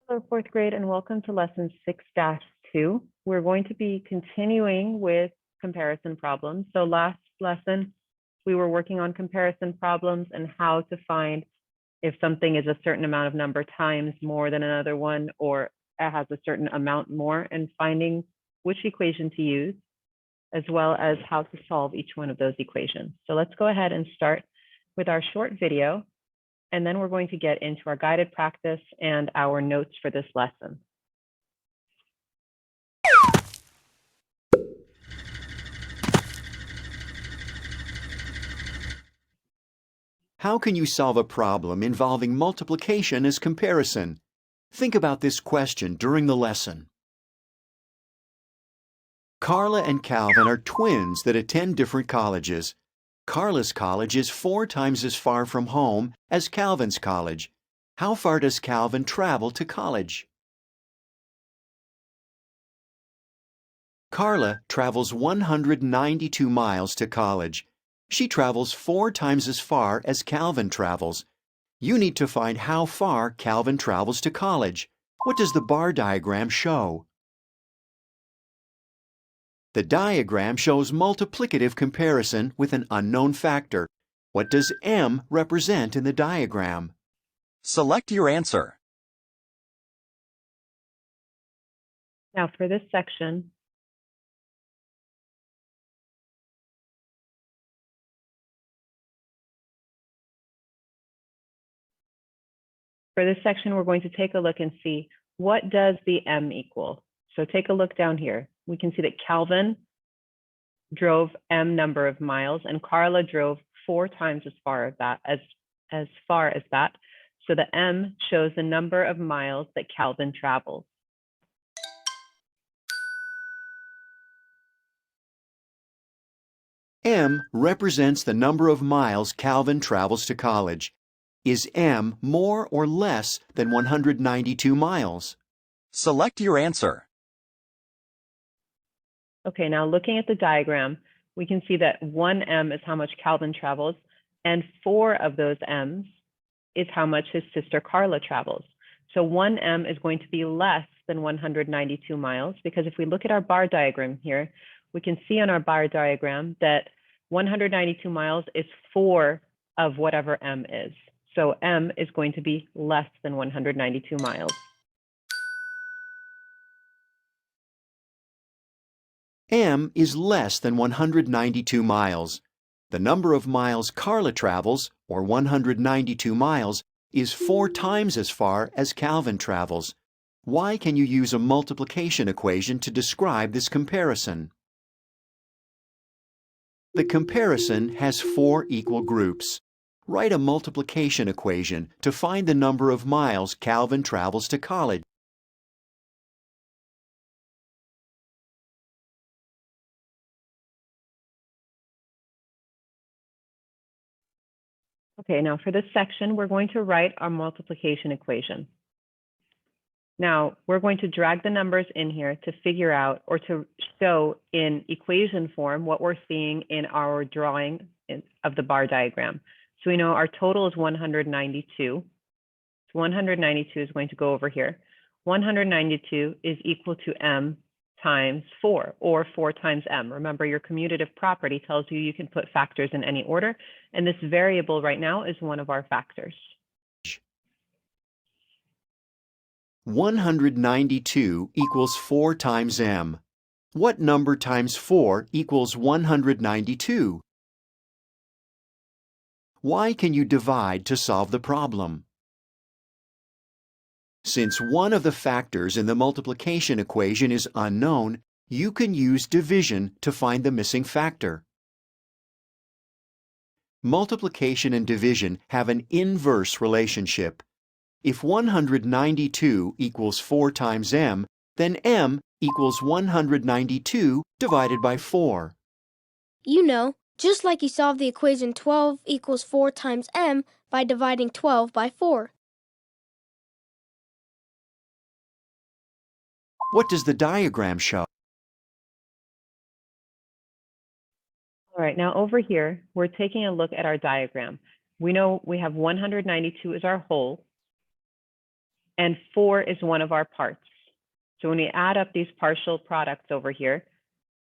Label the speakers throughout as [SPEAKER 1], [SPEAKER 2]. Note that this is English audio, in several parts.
[SPEAKER 1] Hello, fourth grade, and welcome to lesson 6-2. We're going to be continuing with comparison problems. So last lesson, we were working on comparison problems and how to find if something is a certain amount of number times more than another one, or it has a certain amount more, and finding which equation to use, as well as how to solve each one of those equations. So let's go ahead and start with our short video. And then we're going to get into our guided practice and our notes for this lesson.
[SPEAKER 2] How can you solve a problem involving multiplication as comparison? Think about this question during the lesson. Carla and Calvin are twins that attend different colleges. Carla's college is 4 times as far from home as Calvin's college. How far does Calvin travel to college? Carla travels 192 miles to college. She travels 4 times as far as Calvin travels. You need to find how far Calvin travels to college. What does the bar diagram show? The diagram shows multiplicative comparison with an unknown factor. What does m represent in the diagram?
[SPEAKER 3] Select your answer.
[SPEAKER 1] Now for this section, we're going to take a look and see what does the m equal. So take a look down here. We can see that Calvin drove m number of miles and Carla drove 4 times as far as that. So the m shows the number of miles that Calvin travels.
[SPEAKER 2] M represents the number of miles Calvin travels to college. Is m more or less than 192 miles?
[SPEAKER 3] Select your answer.
[SPEAKER 1] Okay, now looking at the diagram, we can see that 1m is how much Calvin travels, and 4 of those m's is how much his sister Carla travels. So 1m is going to be less than 192 miles, because if we look at our bar diagram here, we can see on our bar diagram that 192 miles is 4 of whatever m is. So m is going to be less than 192 miles.
[SPEAKER 2] M is less than 192 miles. The number of miles Carla travels, or 192 miles, is 4 times as far as Calvin travels. Why can you use a multiplication equation to describe this comparison? The comparison has 4 equal groups. Write a multiplication equation to find the number of miles Calvin travels to college.
[SPEAKER 1] Okay, now for this section, we're going to write our multiplication equation. Now, we're going to drag the numbers in here to figure out or to show in equation form what we're seeing in our drawing of the bar diagram. So we know our total is 192. So 192 is going to go over here. 192 is equal to m times 4, or 4 times m. Remember, your commutative property tells you can put factors in any order, and this variable right now is one of our factors.
[SPEAKER 2] 192 equals 4 times m. What number times 4 equals 192? Why can you divide to solve the problem? Since one of the factors in the multiplication equation is unknown, you can use division to find the missing factor. Multiplication and division have an inverse relationship. If 192 equals 4 times m, then m equals 192 divided by 4.
[SPEAKER 4] You know, just like you solved the equation 12 equals 4 times m by dividing 12 by 4.
[SPEAKER 2] What does the diagram show?
[SPEAKER 1] All right, now over here, we're taking a look at our diagram. We know we have 192 as our whole. and 4 is one of our parts. So when we add up these partial products over here,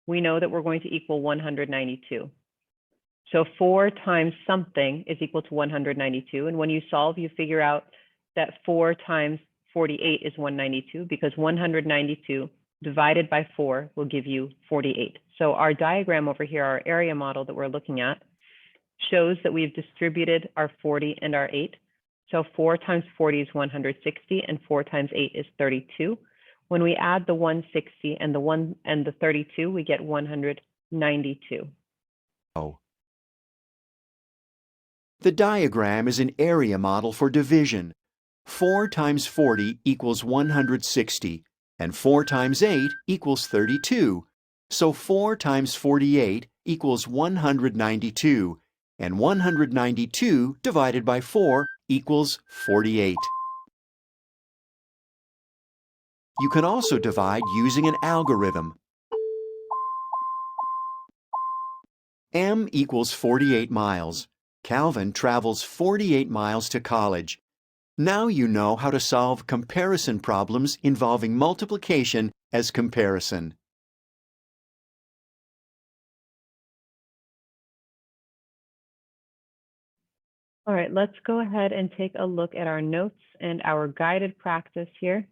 [SPEAKER 1] we know that we're going to equal 192. So 4 times something is equal to 192. And when you solve, you figure out that 4 times 48 is 192, because 192 divided by 4 will give you 48. So our diagram over here, our area model that we're looking at, shows that we've distributed our 40 and our 8. So 4 times 40 is 160, and 4 times 8 is 32. When we add the 160 and the 32, we get 192.
[SPEAKER 2] Oh. The diagram is an area model for division. 4 times 40 equals 160, and 4 times 8 equals 32. So 4 times 48 equals 192, and 192 divided by 4 equals 48. You can also divide using an algorithm. M equals 48 miles. Calvin travels 48 miles to college. Now you know how to solve comparison problems involving multiplication as comparison.
[SPEAKER 1] All right, let's go ahead and take a look at our notes and our guided practice here.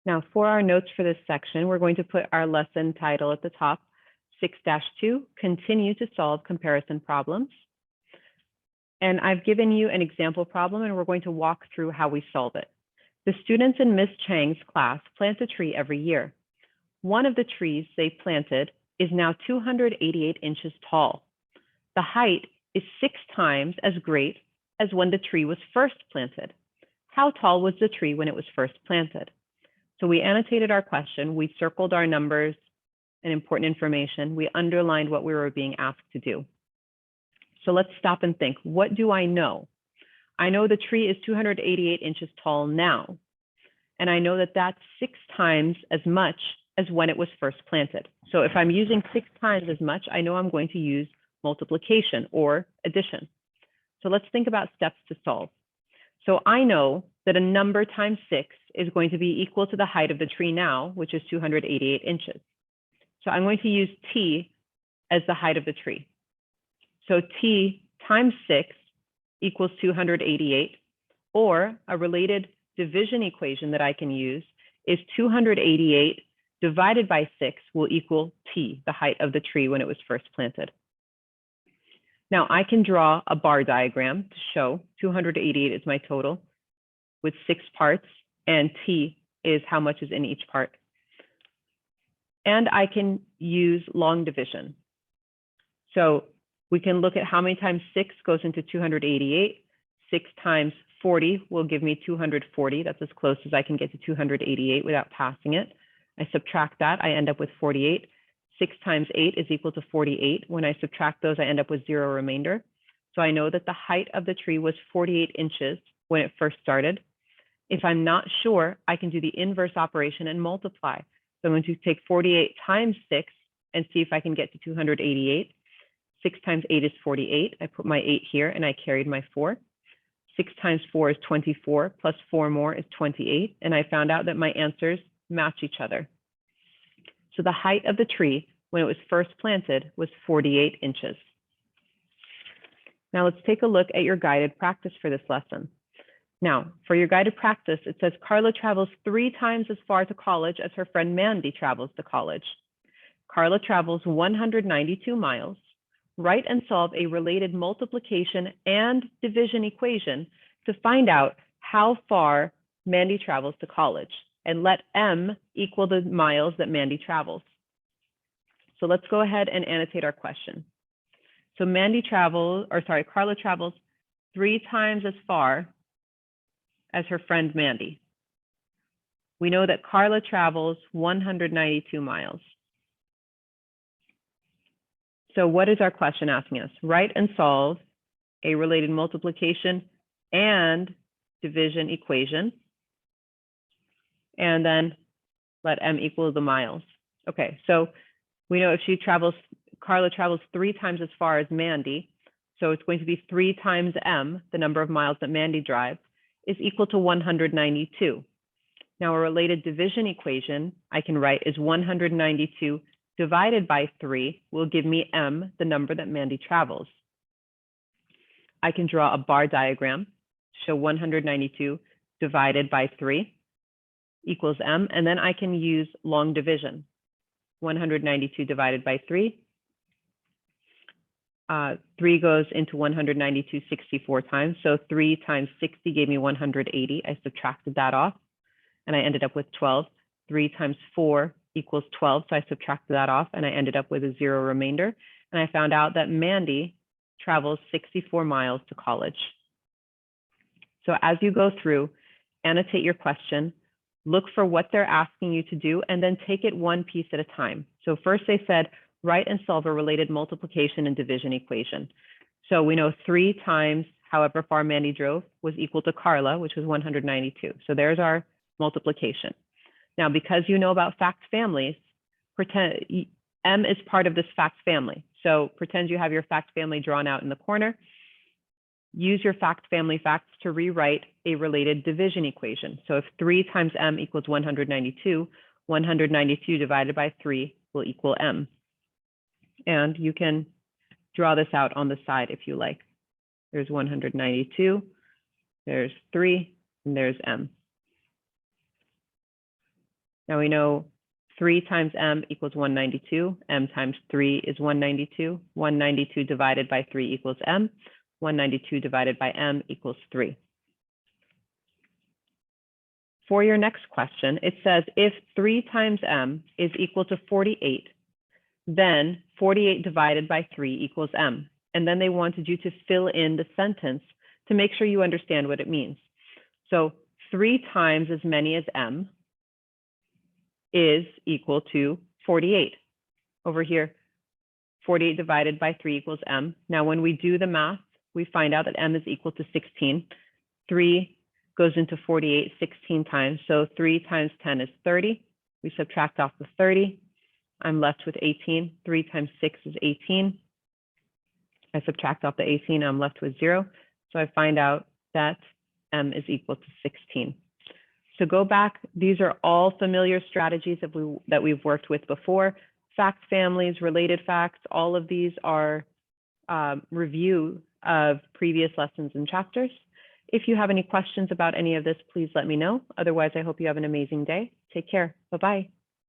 [SPEAKER 1] Now, for our notes for this section, we're going to put our lesson title at the top, 6-2, continue to solve comparison problems. And I've given you an example problem, and we're going to walk through how we solve it. The students in Miss Chang's class plant a tree every year. One of the trees they planted is now 288 inches tall. The height is 6 times as great as when the tree was first planted. How tall was the tree when it was first planted? So we annotated our question, we circled our numbers and important information, we underlined what we were being asked to do. So let's stop and think, what do I know? I know the tree is 288 inches tall now, and I know that that's 6 times as much as when it was first planted. So if I'm using 6 times as much, I know I'm going to use multiplication or addition. So let's think about steps to solve. So I know that a number times 6 is going to be equal to the height of the tree now, which is 288 inches. So I'm going to use t as the height of the tree. So t times 6 equals 288, or a related division equation that I can use is 288 divided by 6 will equal t, the height of the tree when it was first planted. Now I can draw a bar diagram to show 288 is my total with 6 parts, and t is how much is in each part. And I can use long division. So we can look at how many times 6 goes into 288. 6 times 40 will give me 240. That's as close as I can get to 288 without passing it. I subtract that, I end up with 48. 6 times 8 is equal to 48. When I subtract those, I end up with 0 remainder. So I know that the height of the tree was 48 inches when it first started. If I'm not sure, I can do the inverse operation and multiply. So I'm going to take 48 times 6 and see if I can get to 288. 6 times 8 is 48. I put my 8 here and I carried my 4. 6 times 4 is 24, plus 4 more is 28. And I found out that my answers match each other. So the height of the tree when it was first planted was 48 inches. Now let's take a look at your guided practice for this lesson. Now, for your guided practice, it says Carla travels 3 times as far to college as her friend Mandy travels to college. Carla travels 192 miles. Write and solve a related multiplication and division equation to find out how far Mandy travels to college, and let M equal the miles that Mandy travels. So let's go ahead and annotate our question. So Carla travels 3 times as far as her friend Mandy. We know that Carla travels 192 miles. So what is our question asking us? Write and solve a related multiplication and division equation, and then let M equal the miles. Okay, so We know if Carla travels 3 times as far as Mandy, so it's going to be 3 times m, the number of miles that Mandy drives, is equal to 192. Now, a related division equation I can write is 192 divided by 3 will give me m, the number that Mandy travels. I can draw a bar diagram, show 192 divided by 3 equals m, and then I can use long division. 192 divided by 3. 3 goes into 192 64 times, so 3 times 60 gave me 180. I subtracted that off, and I ended up with 12. 3 times 4 equals 12, so I subtracted that off, and I ended up with a 0 remainder. And I found out that Mandy travels 64 miles to college. So as you go through, annotate your question, look for what they're asking you to do, and then take it one piece at a time. So first they said, write and solve a related multiplication and division equation. So we know 3 times however far Mandy drove was equal to Carla, which was 192. So there's our multiplication. Now, because you know about fact families, pretend M is part of this fact family. So pretend you have your fact family drawn out in the corner. Use your fact family facts to rewrite a related division equation. So if 3 times m equals 192, 192 divided by 3 will equal m. And you can draw this out on the side if you like. There's 192, there's 3, and there's m. Now we know 3 times m equals 192. M times 3 is 192. 192 divided by 3 equals m. 192 divided by m equals 3. For your next question, it says if 3 times m is equal to 48, then 48 divided by 3 equals m. And then they wanted you to fill in the sentence to make sure you understand what it means. So 3 times as many as m is equal to 48. Over here, 48 divided by 3 equals m. Now, when we do the math, we find out that m is equal to 16. 3 goes into 48 16 times. So 3 times 10 is 30. We subtract off the 30. I'm left with 18. 3 times 6 is 18. I subtract off the 18. I'm left with 0. So I find out that m is equal to 16. So go back. These are all familiar strategies that we've worked with before. Fact families, related facts, all of these are review of previous lessons and chapters. If you have any questions about any of this, please let me know. Otherwise, I hope you have an amazing day. Take care. Bye-bye.